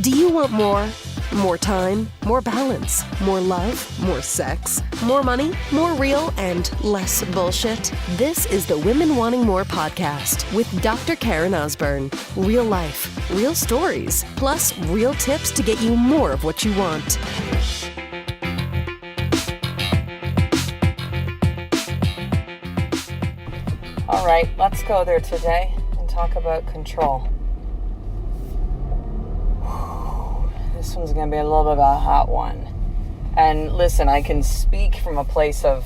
Do you want more? More time, more balance, more love, more sex, more money, more real, and less bullshit? This is the Women Wanting More podcast with Dr. Karen Osborne. Real life, real stories, plus real tips to get you more of what you want. All right, let's go there today and talk about control. This one's going to be a little bit of a hot one. And listen, I can speak from a place of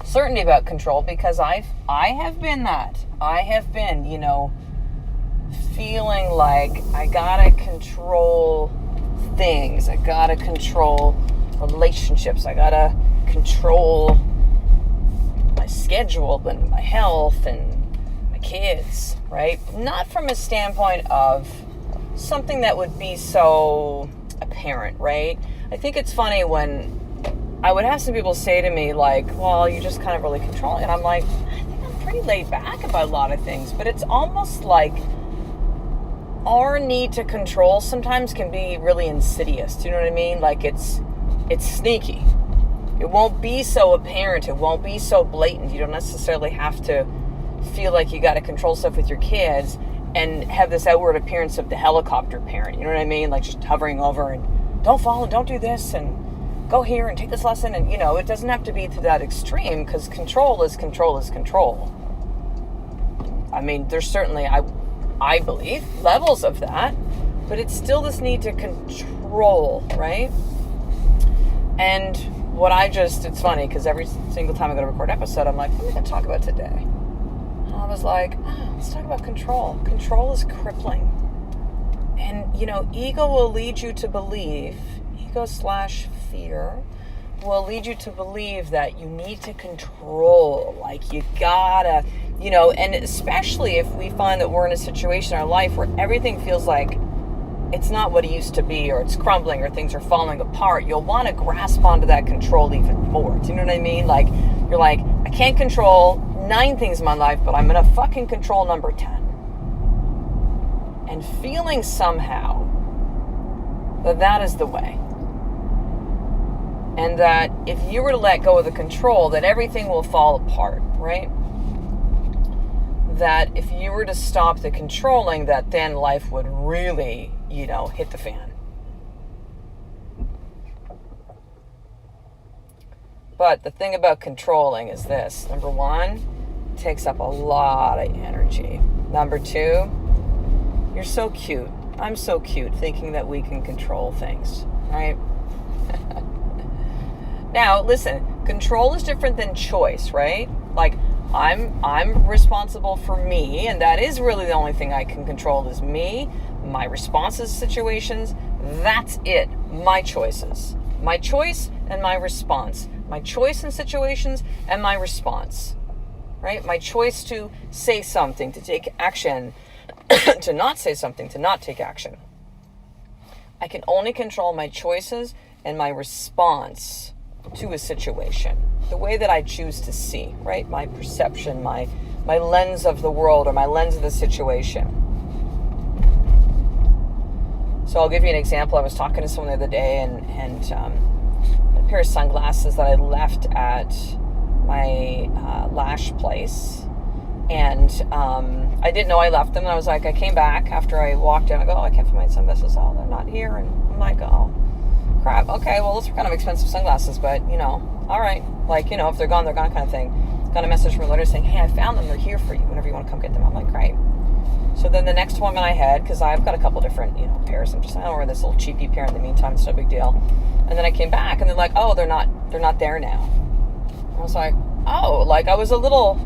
certainty about control because I have been that. I have been, feeling like I got to control things. I got to control relationships. I got to control my schedule and my health and my kids, right? Not from a standpoint of something that would be so apparent, right? I think it's funny when I would have some people say to me like, well, you just kind of really control it. And I'm like, I think I'm pretty laid back about a lot of things, but it's almost like our need to control sometimes can be really insidious. Do you know what I mean? Like it's sneaky. It won't be so apparent. It won't be so blatant. You don't necessarily have to feel like you got to control stuff with your kids and have this outward appearance of the helicopter parent. You know what I mean? Like just hovering over and don't fall and don't do this and go here and take this lesson. And, it doesn't have to be to that extreme because control is control is control. I mean, there's certainly, I believe, levels of that, but it's still this need to control, right? And it's funny because every single time I go to record an episode, I'm like, what am I going to talk about today? I was like, let's talk about control. Control is crippling. And, ego will lead you to believe, ego/fear will lead you to believe that you need to control. Like you gotta, and especially if we find that we're in a situation in our life where everything feels like it's not what it used to be, or it's crumbling, or things are falling apart, you'll want to grasp onto that control even more. Do you know what I mean? Like, you're like, I can't control 9 things in my life, but I'm going to fucking control number 10. And feeling somehow that is the way. And that if you were to let go of the control, that everything will fall apart, right? That if you were to stop the controlling, that then life would really, hit the fan. But the thing about controlling is this. Number 1, it takes up a lot of energy. Number 2, you're so cute. I'm so cute thinking that we can control things, right? Now, listen, control is different than choice, right? Like, I'm responsible for me, and that is really the only thing I can control is me, my responses to situations. That's it. My choices. My choice and my response. My choice in situations and my response. Right? My choice to say something, to take action, to not say something, to not take action. I can only control my choices and my response to a situation. The way that I choose to see, right? My perception, my lens of the world, or my lens of the situation. So I'll give you an example. I was talking to someone the other day and a pair of sunglasses that I left at my lash place. And I didn't know I left them. And I was like, I came back after I walked in. I go, I can't find my sunglasses. Oh, they're not here. And I'm like, oh, crap. Okay, well, those are kind of expensive sunglasses, but, all right. Like, if they're gone kind of thing. Got a message from a letter saying, hey, I found them. They're here for you whenever you want to come get them. I'm like, great. So then the next one I had, because I've got a couple different, pairs. I'm just, I don't wear this little cheapy pair in the meantime. It's no big deal. And then I came back and they're like, oh, they're not there now. I was like, oh, like I was a little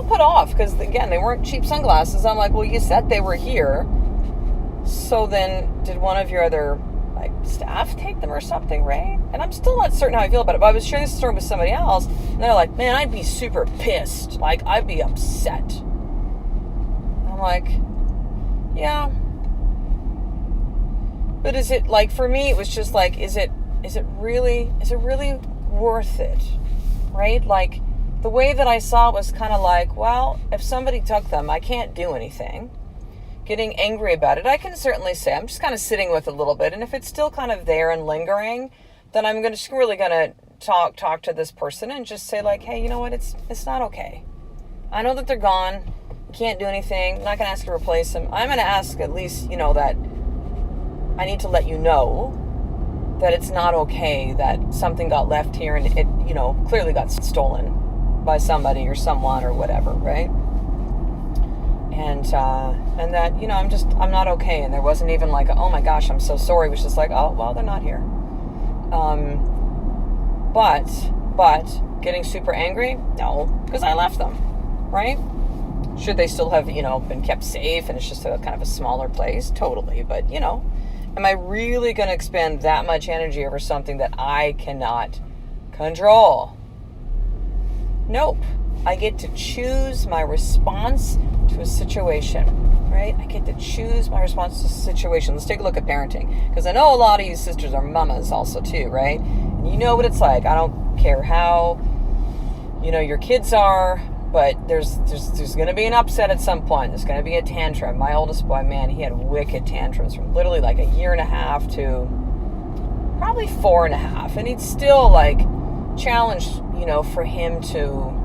put off because again, they weren't cheap sunglasses. I'm like, well, you said they were here. So then did one of your other staff take them or something, right? And I'm still not certain how I feel about it, but I was sharing this story with somebody else and they're like, man, I'd be super pissed. Like I'd be upset. And I'm like, yeah. But is it for me, it was just like, is it really worth it? Right? Like the way that I saw it was kind of like, well, if somebody took them, I can't do anything. getting angry about it, I can certainly say I'm just kind of sitting with it a little bit. And if it's still kind of there and lingering, then I'm really gonna talk to this person and just say like, hey, you know what? It's not okay. I know that they're gone. Can't do anything. I'm not gonna ask you to replace them. I'm gonna ask at least, that I need to let you know that it's not okay that something got left here and it, clearly got stolen by somebody or someone or whatever, right? And that, I'm not okay. And there wasn't even like, oh my gosh, I'm so sorry. It was just like, oh, well, they're not here. But getting super angry? No, because I left them, right? Should they still have, been kept safe and it's just a kind of a smaller place? Totally. But, am I really going to expend that much energy over something that I cannot control? Nope. I get to choose my response to a situation, right? I get to choose my response to a situation. Let's take a look at parenting, because I know a lot of you sisters are mamas also too, right? And you know what it's like. I don't care how, your kids are, but there's going to be an upset at some point. There's going to be a tantrum. My oldest boy, man, he had wicked tantrums from literally like a year and a half to probably 4.5. And he'd still like challenge, for him to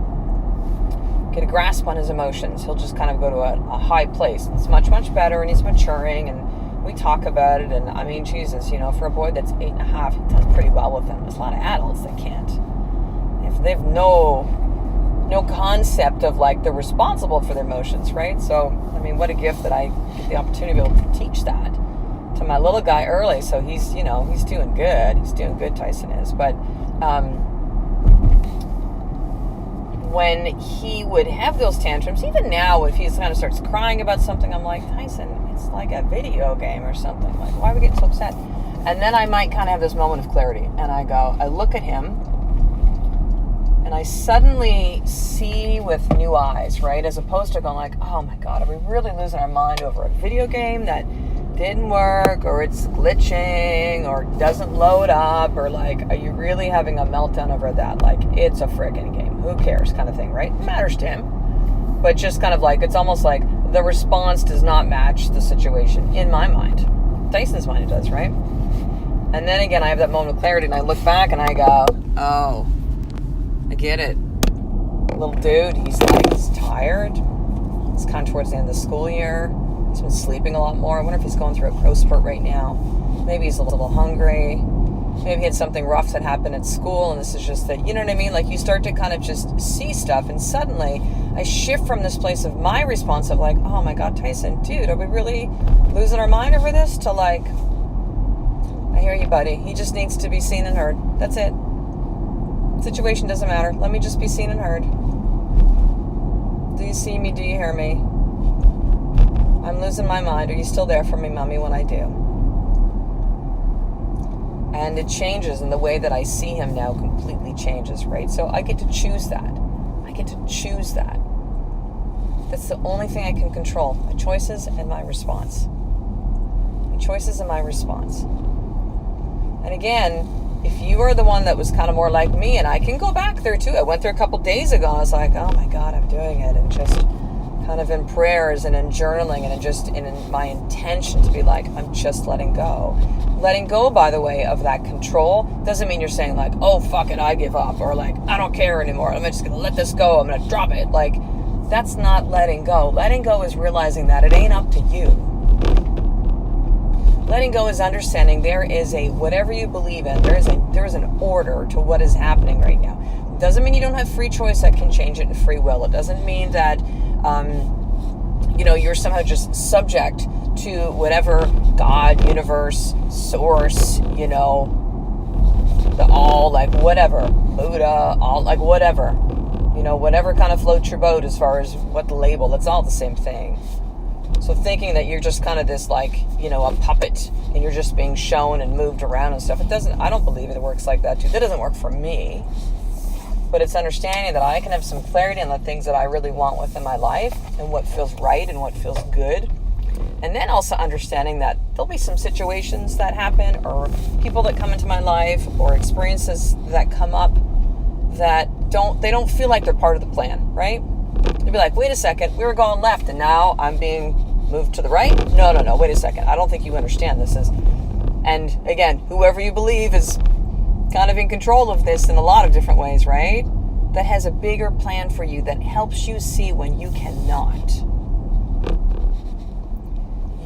get a grasp on his emotions. He'll just kind of go to a high place. It's much, much better, and he's maturing, and we talk about it. And I mean, Jesus, for a boy that's 8.5, he does pretty well with them. There's a lot of adults that can't. If they have no concept of like they're responsible for their emotions, right? So, I mean, what a gift that I get the opportunity to be able to teach that to my little guy early. So he's, he's doing good. He's doing good, Tyson is. But when he would have those tantrums, even now, if he kind of starts crying about something, I'm like, Tyson, it's like a video game or something. Like, why are we getting so upset? And then I might kind of have this moment of clarity, and I look at him, and I suddenly see with new eyes, right? As opposed to going like, oh my God, are we really losing our mind over a video game that didn't work, or it's glitching, or doesn't load up, or like, are you really having a meltdown over that? Like, it's a friggin' game. Who cares kind of thing, right? It matters to him. But just kind of like, it's almost like the response does not match the situation in my mind. Tyson's mind it does, right? And then again, I have that moment of clarity, and I look back and I go, oh, I get it. Little dude, he's tired. It's kind of towards the end of the school year. He's been sleeping a lot more. I wonder if he's going through a growth spurt right now. Maybe he's a little hungry. Maybe he had something rough that happened at school, and this is just that, you know what I mean? Like, you start to kind of just see stuff, and suddenly I shift from this place of my response of like, oh my God, Tyson, dude, are we really losing our mind over this? To like, I hear you, buddy. He just needs to be seen and heard. That's it. Situation doesn't matter. Let me just be seen and heard. Do you see me? Do you hear me? I'm losing my mind. Are you still there for me, Mommy, when I do? And it changes, and the way that I see him now completely changes, right? So I get to choose that. I get to choose that. That's the only thing I can control. My choices and my response. My choices and my response. And again, if you are the one that was kind of more like me, and I can go back there too. I went there a couple days ago, and I was like, oh my God, I'm doing it. And just kind of in prayers and in journaling and in my intention to be like, I'm just letting go. Letting go, by the way, of that control doesn't mean you're saying like, oh, fuck it, I give up, or like, I don't care anymore. I'm just going to let this go. I'm going to drop it. Like, that's not letting go. Letting go is realizing that it ain't up to you. Letting go is understanding there is a, whatever you believe in, there is an order to what is happening right now. It doesn't mean you don't have free choice that can change it in free will. It doesn't mean that, you're somehow just subject to whatever God, universe, source, the all, like whatever, Buddha, all, like whatever, whatever kind of floats your boat as far as what the label, it's all the same thing. So thinking that you're just kind of this like, a puppet and you're just being shown and moved around and stuff, I don't believe it works like that too. That doesn't work for me. But it's understanding that I can have some clarity on the things that I really want within my life and what feels right and what feels good. And then also understanding that there'll be some situations that happen, or people that come into my life, or experiences that come up that don't feel like they're part of the plan, right? You'll be like, wait a second, we were going left and now I'm being Move to the right? No, wait a second. I don't think you understand this. And again, whoever you believe is kind of in control of this in a lot of different ways, right? That has a bigger plan for you that helps you see when you cannot.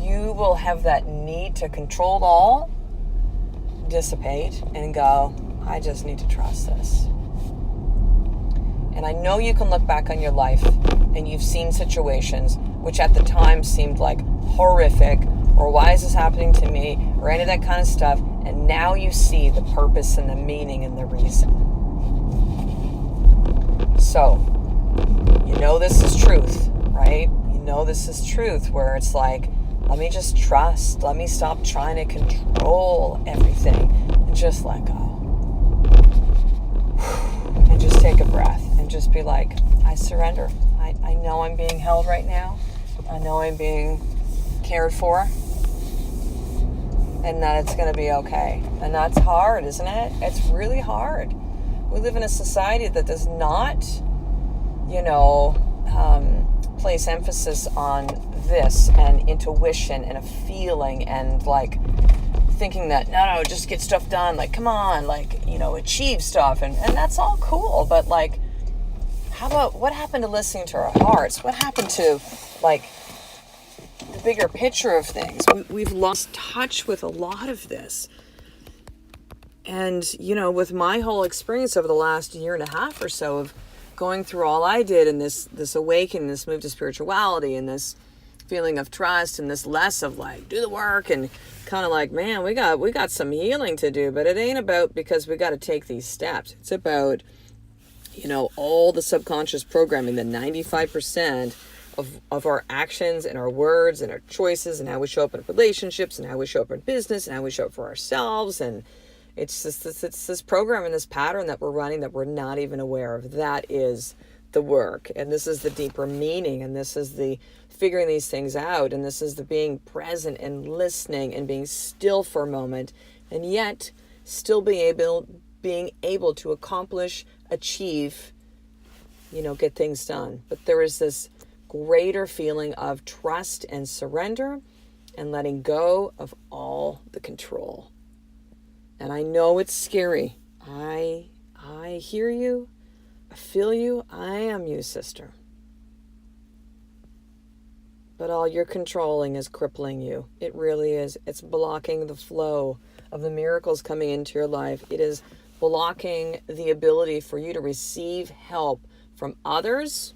You will have that need to control it all dissipate and go, I just need to trust this. And I know you can look back on your life and you've seen situations which at the time seemed like horrific, or why is this happening to me, or any of that kind of stuff, and now you see the purpose and the meaning and the reason. So, you know this is truth, right? You know this is truth, where it's like, let me just trust, let me stop trying to control everything, and just let go. And just take a breath, and just be like, I surrender. I know I'm being held right now. I know I'm being cared for, and that it's going to be okay. And that's hard, isn't it? It's really hard. We live in a society that does not, place emphasis on this and intuition and a feeling and like thinking that, no, just get stuff done. Like, come on, achieve stuff. And that's all cool. But like, how about what happened to listening to our hearts? What happened to like the bigger picture of things? We've lost touch with a lot of this. And, with my whole experience over the last year and a half or so of going through all I did and this awakening, this move to spirituality and this feeling of trust and this less of like, do the work and kind of like, man, we got some healing to do, but it ain't about because we got to take these steps. It's about, all the subconscious programming, the 95% of our actions and our words and our choices and how we show up in relationships and how we show up in business and how we show up for ourselves. And it's just this program and this pattern that we're running that we're not even aware of. That is the work. And this is the deeper meaning. And this is the figuring these things out. And this is the being present and listening and being still for a moment. And yet still being able to accomplish, achieve, get things done. But there is this greater feeling of trust and surrender and letting go of all the control. And I know it's scary. I hear you. I feel you. I am you, sister. But all you're controlling is crippling you. It really is. It's blocking the flow of the miracles coming into your life. It is blocking the ability for you to receive help from others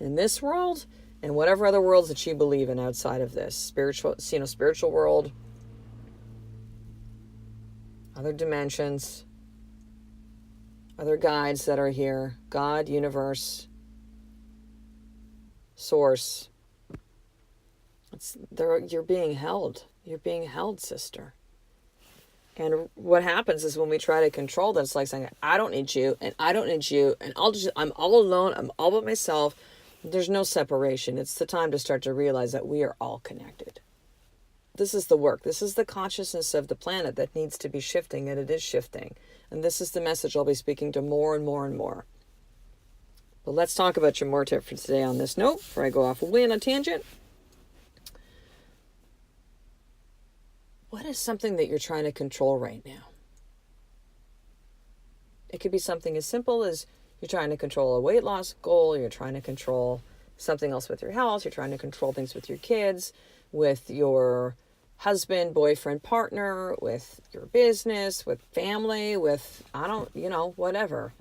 in this world and whatever other worlds that you believe in outside of this spiritual world, other dimensions, other guides that are here, God, universe, source. You're being held. You're being held, sister. And what happens is when we try to control that, it's like saying, I don't need you, and I don't need you, and I'm all alone, I'm all by myself. There's no separation. It's the time to start to realize that we are all connected. This is the work. This is the consciousness of the planet that needs to be shifting, and it is shifting. And this is the message I'll be speaking to more and more and more. But let's talk about your more tip for today on this note, before I go off away on a tangent. What is something that you're trying to control right now? It could be something as simple as you're trying to control a weight loss goal, you're trying to control something else with your health, you're trying to control things with your kids, with your husband, boyfriend, partner, with your business, with family, with, whatever.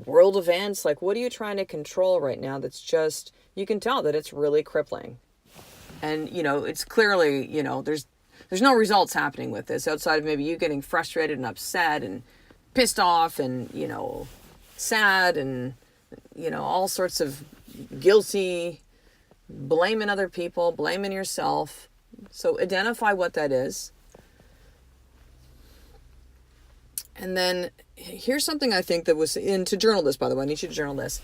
World events, like what are you trying to control right now that's just, you can tell that it's really crippling. And, it's clearly, there's no results happening with this outside of maybe you getting frustrated and upset and pissed off and, sad and, all sorts of guilty, blaming other people, blaming yourself. So identify what that is. And then here's something I think that was to journal this, by the way. I need you to journal this.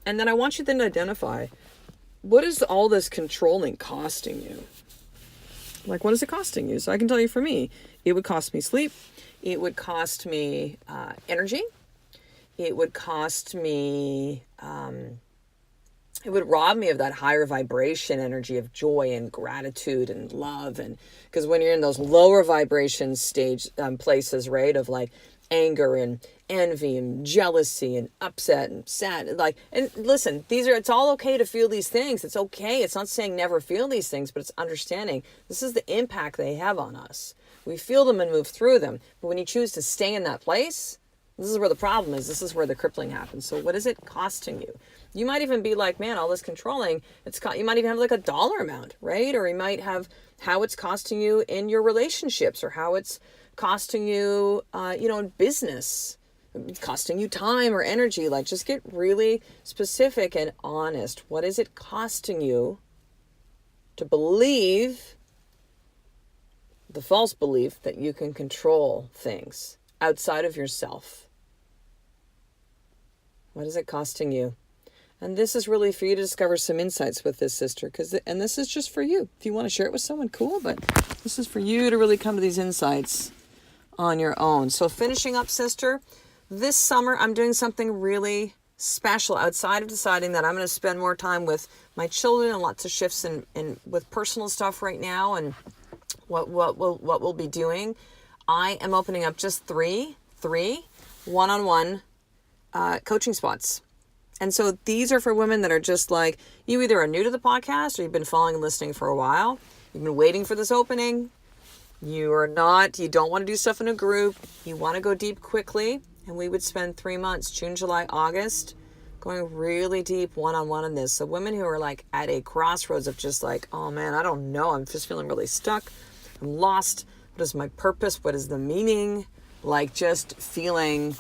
And then I want you then to identify, what is all this controlling costing you? Like, what is it costing you? So I can tell you for me, it would cost me sleep. It would cost me energy. It would cost me it would rob me of that higher vibration energy of joy and gratitude and love. And because when you're in those lower vibration stage places, right, of like anger and envy and jealousy and upset and sad, like, and listen, it's all okay to feel these things. It's okay. It's not saying never feel these things, but it's understanding this is the impact they have on us. We feel them and move through them. But when you choose to stay in that place, this is where the problem is. This is where the crippling happens. So what is it costing you? You might even be like, man, all this controlling, you might even have like a dollar amount, right? Or you might have how it's costing you in your relationships, or how it's costing you, in business, costing you time or energy. Like, just get really specific and honest. What is it costing you to believe the false belief that you can control things outside of yourself? What is it costing you? And this is really for you to discover some insights with this, sister, and this is just for you. If you want to share it with someone, cool, but this is for you to really come to these insights on your own. So finishing up, sister, this summer I'm doing something really special outside of deciding that I'm going to spend more time with my children, and lots of shifts in with personal stuff right now and what we'll be doing. I am opening up just three one-on-one coaching spots. And so these are for women that are just like, you either are new to the podcast or you've been following and listening for a while. You've been waiting for this opening. You don't want to do stuff in a group. You want to go deep quickly. And we would spend 3 months, June, July, August, going really deep one-on-one on this. So women who are like at a crossroads of just like, oh man, I don't know. I'm just feeling really stuck. I'm lost. What is my purpose? What is the meaning? Like, just feeling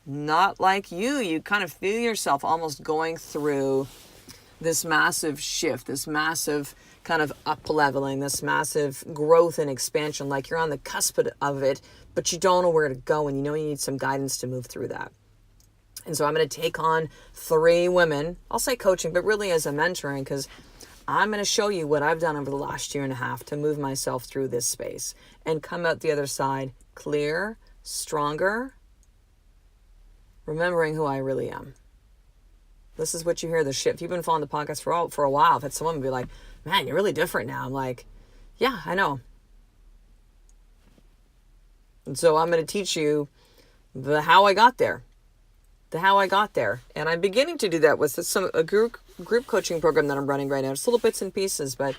not like you kind of feel yourself almost going through this massive shift, this massive kind of up-leveling, this massive growth and expansion, like you're on the cusp of it, but you don't know where to go, and you know you need some guidance to move through that. And so I'm going to take on 3 women, I'll say coaching, but really as a mentoring, because I'm going to show you what I've done over the last year and a half to move myself through this space and come out the other side clear, stronger, remembering who I really am. This is what you hear, the shift. If you've been following the podcast for a while, I've had someone be like, man, you're really different now. I'm like, yeah, I know. And so I'm going to teach you the how I got there. And I'm beginning to do that with a group coaching program that I'm running right now. It's little bits and pieces, but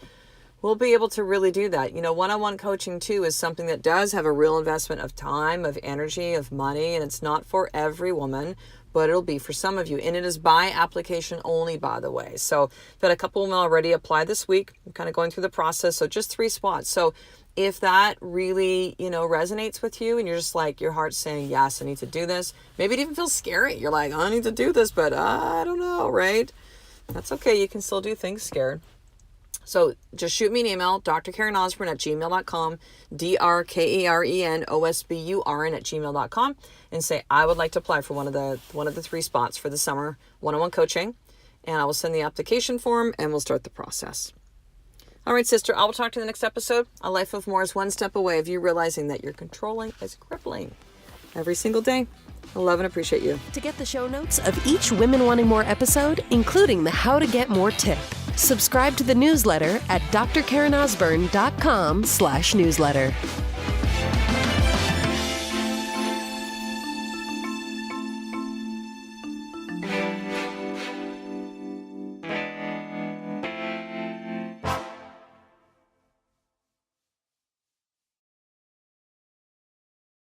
we'll be able to really do that. One-on-one coaching too is something that does have a real investment of time, of energy, of money, and it's not for every woman, but it'll be for some of you. And it is by application only, by the way. So I've had a couple of women already apply this week. I'm kind of going through the process. So just 3 spots. So if that really, resonates with you and you're just like, your heart's saying, yes, I need to do this. Maybe it even feels scary. You're like, I need to do this, but I don't know, right? That's okay. You can still do things scared. So just shoot me an email, drkarenosburn@gmail.com, drkerenosburn@gmail.com, and say, I would like to apply for one of the 3 spots for the summer one-on-one coaching. And I will send the application form and we'll start the process. All right, sister, I will talk to you in the next episode. A life of more is one step away of you realizing that your controlling is crippling every single day. I love and appreciate you. To get the show notes of each Women Wanting More episode, including the How to Get More tip, subscribe to the newsletter at drkarenosburn.com/newsletter.